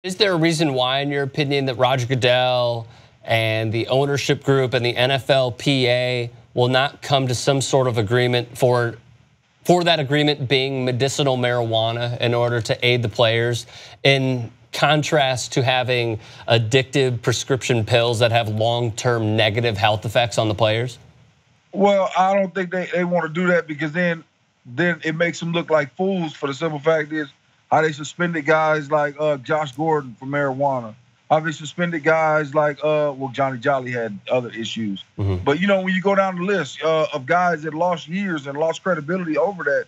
Is there a reason why, in your opinion, that Roger Goodell and the ownership group and the NFLPA will not come to some sort of agreement for that agreement being medicinal marijuana in order to aid the players, in contrast to having addictive prescription pills that have long-term negative health effects on the players? Well, I don't think they want to do that, because then it makes them look like fools. For the simple fact is how they suspended guys like Josh Gordon for marijuana. How they suspended guys like Johnny Jolly had other issues. But when you go down the list of guys that lost years and lost credibility over that,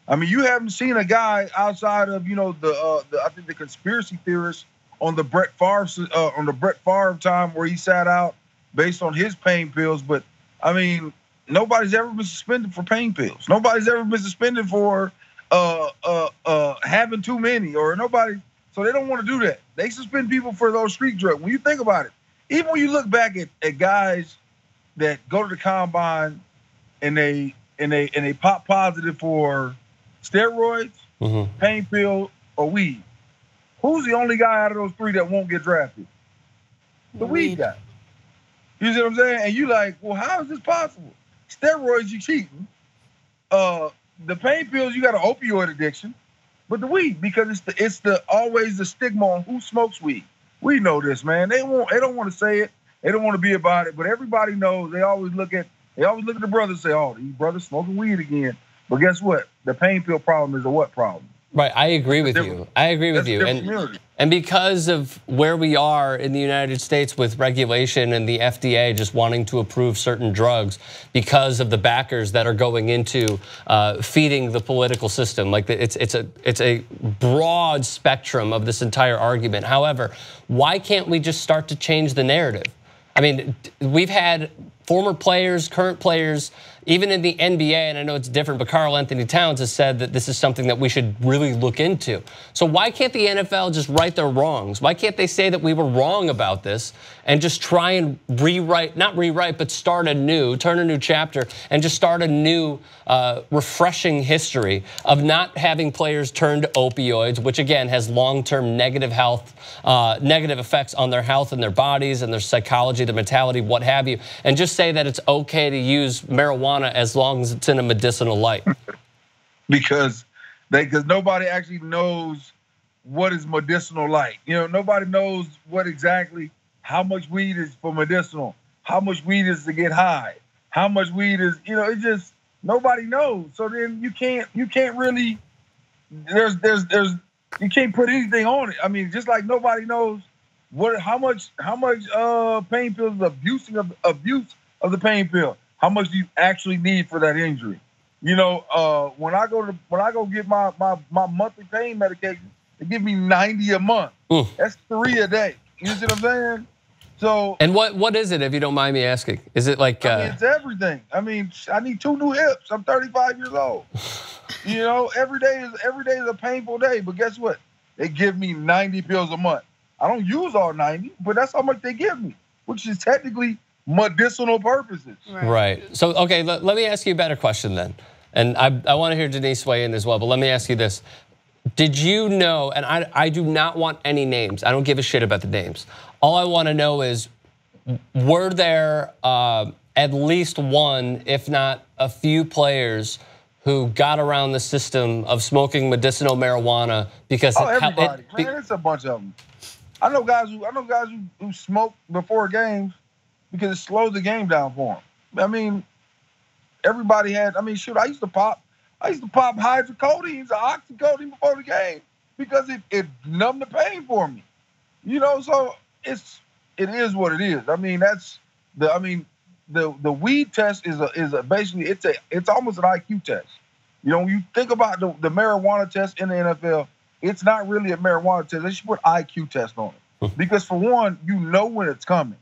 I mean, you haven't seen a guy outside of I think the conspiracy theorists on the Brett Favre time where he sat out based on his pain pills. But I mean, nobody's ever been suspended for pain pills. Nobody's ever been suspended for having too many, or nobody. So they don't want to do that. They suspend people for those street drugs. When you think about it, even when you look back at guys that go to the combine and they pop positive for steroids, pain pill, or weed, who's the only guy out of those three that won't get drafted? The weed guy. You see what I'm saying? And you like, well, how is this possible? Steroids, you cheating. The pain pills, you got an opioid addiction. But the weed, because it's always the stigma on who smokes weed. We know this, man. They don't want to say it. They don't want to be about it. But everybody knows. They always look at the brothers and say, "Oh, these brothers smoking weed again." But guess what? The pain pill problem is a what problem? Right, I agree with you. I agree with you. And because of where we are in the United States with regulation and the FDA just wanting to approve certain drugs because of the backers that are going into feeding the political system, like it's a broad spectrum of this entire argument. However, why can't we just start to change the narrative? I mean, we've had former players, current players, even in the NBA, and I know it's different, but Karl Anthony Towns has said that this is something that we should really look into. So why can't the NFL just right their wrongs? Why can't they say that we were wrong about this and just try and not rewrite, but turn a new chapter and just start a new refreshing history of not having players turn to opioids, which again has long-term negative effects on their health and their bodies and their psychology, their mentality, what have you, and just say that it's okay to use marijuana as long as it's in a medicinal light? because nobody actually knows what is medicinal light. Nobody knows how much weed is for medicinal, how much weed is to get high, how much weed is, it's just nobody knows. So then you can't really you can't put anything on it. I mean, just like nobody knows how much pain pills is abuse of the pain pill. How much do you actually need for that injury? When I go get my monthly pain medication, they give me 90 a month. That's 3 a day. You see what I'm saying? So. And what is it, if you don't mind me asking? Is it like? I mean, it's everything. I mean, I need 2 new hips. I'm 35 years old. Every day is a painful day. But guess what? They give me 90 pills a month. I don't use all 90, but that's how much they give me, which is technically medicinal purposes. Right. So, okay, let me ask you a better question then. And I want to hear Denise weigh in as well, but let me ask you this. Did you know, and I do not want any names. I don't give a shit about the names. All I want to know is, were there at least one, if not a few players who got around the system of smoking medicinal marijuana because everybody, man, it's a bunch of them. I know guys who smoke before games because it slows the game down for them. I mean, everybody had. I mean, shoot, I used to pop hydrocodone, oxycodone before the game because it numbed the pain for me. So it is what it is. I mean, the weed test is basically it's almost an IQ test. When you think about the marijuana test in the NFL, it's not really a marijuana test. They should put IQ test on it because, for one, you know when it's coming.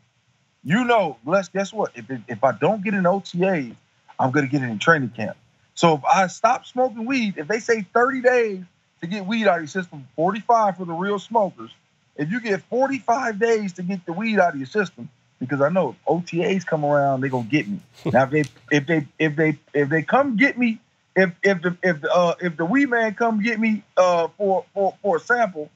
Guess what? If I don't get in OTAs, I'm going to get it in training camp. So if I stop smoking weed, if they say 30 days to get weed out of your system, 45 for the real smokers, if you get 45 days to get the weed out of your system, because I know if OTAs come around, they're going to get me. Now, if they come get me, if the weed man come get me for a sample,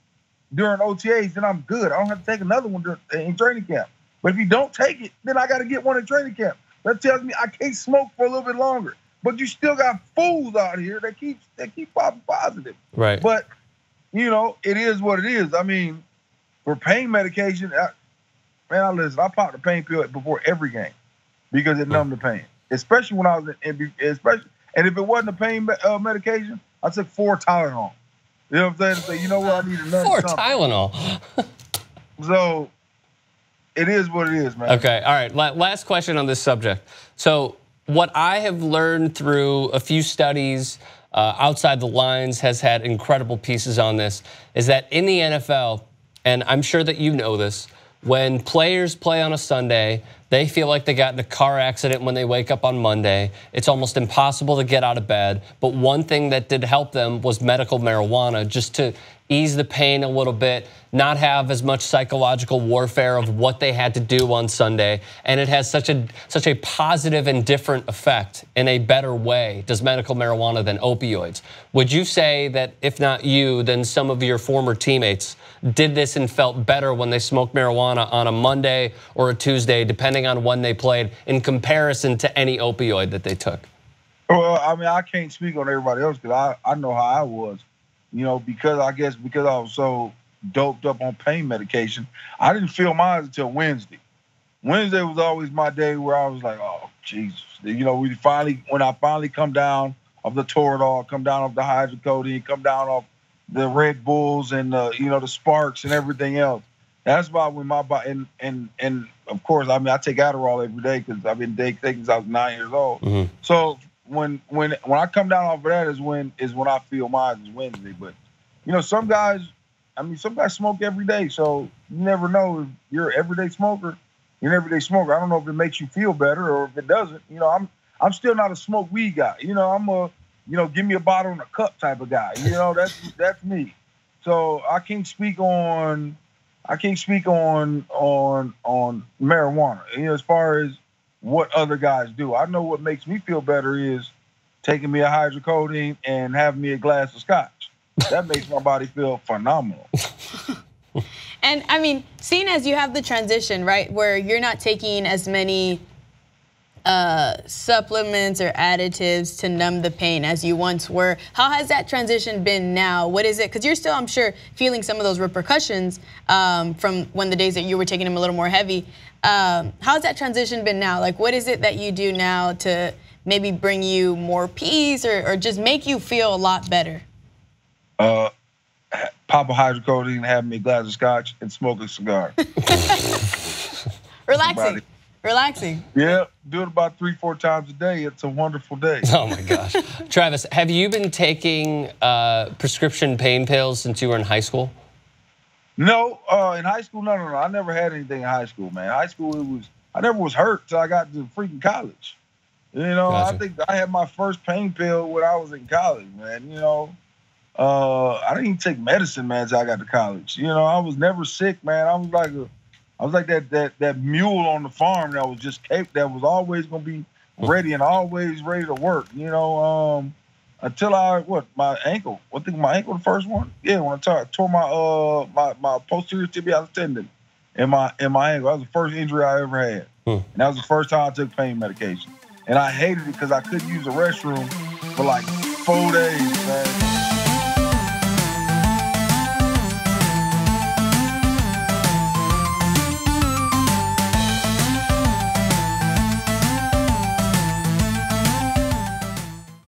during OTAs, then I'm good. I don't have to take another one in training camp. But if you don't take it, then I got to get one in training camp. That tells me I can't smoke for a little bit longer. But you still got fools out here that keep popping positive. Right. But, it is what it is. I mean, for pain medication, listen, I popped a pain pill before every game because it numbed the pain. Especially when I was and if it wasn't a pain medication, I took 4 Tylenol. You know what I'm saying? So, you know what? I need to numb 4 something. Tylenol. So it is what it is, man. Okay, all right. Last question on this subject. So what I have learned through a few studies, Outside the Lines has had incredible pieces on this, is that in the NFL, and I'm sure that you know this, when players play on a Sunday, they feel like they got in a car accident when they wake up on Monday. It's almost impossible to get out of bed. But one thing that did help them was medical marijuana, just to ease the pain a little bit, not have as much psychological warfare of what they had to do on Sunday. And it has such a positive and different effect in a better way, does medical marijuana, than opioids. Would you say that if not you, then some of your former teammates did this and felt better when they smoked marijuana on a Monday or a Tuesday, depending on when they played, in comparison to any opioid that they took? Well, I mean, I can't speak on everybody else because I know how I was. Because I was so doped up on pain medication, I didn't feel mine until Wednesday. Wednesday was always my day where I was like, oh, Jesus. When I finally come down off the Toradol, come down off the hydrocodone, come down off the Red Bulls and the Sparks and everything else. That's why when my body and of course, I mean, I take Adderall every day because I've been taking since I was 9 years old. Mm-hmm. So when I come down off of that is when I feel mine is Wednesday. But some guys smoke every day, so you never know if you're an everyday smoker. You're an everyday smoker. I don't know if it makes you feel better or if it doesn't. I'm still not a smoke weed guy. I'm a give me a bottle and a cup type of guy. That's me. So I can't speak on marijuana. As far as what other guys do. I know what makes me feel better is taking me a hydrocodone and having me a glass of scotch. That makes my body feel phenomenal. And I mean, seeing as you have the transition, right, where you're not taking as many supplements or additives to numb the pain as you once were, how has that transition been now? What is it? Because you're still, I'm sure, feeling some of those repercussions from when the days that you were taking them a little more heavy. How's that transition been now? Like, what is it that you do now to maybe bring you more peace or just make you feel a lot better? Pop a hydrocodone, have me a glass of scotch, and smoke a cigar. Relaxing. Yeah, do it about 3-4 times a day. It's a wonderful day. Oh my gosh. Travis, have you been taking prescription pain pills since you were in high school? No, in high school, no. I never had anything in high school, man. High school, I never was hurt till I got to freaking college. Gotcha. I think I had my first pain pill when I was in college, man. I didn't even take medicine, man, till I got to college. I was never sick, man. I was like that mule on the farm that was just that was always gonna be ready and always ready to work. Until my ankle. I think my ankle the first one. Yeah, when I tore my posterior tibialis tendon in my ankle. That was the first injury I ever had, and that was the first time I took pain medication. And I hated it because I couldn't use the restroom for like 4 days, man.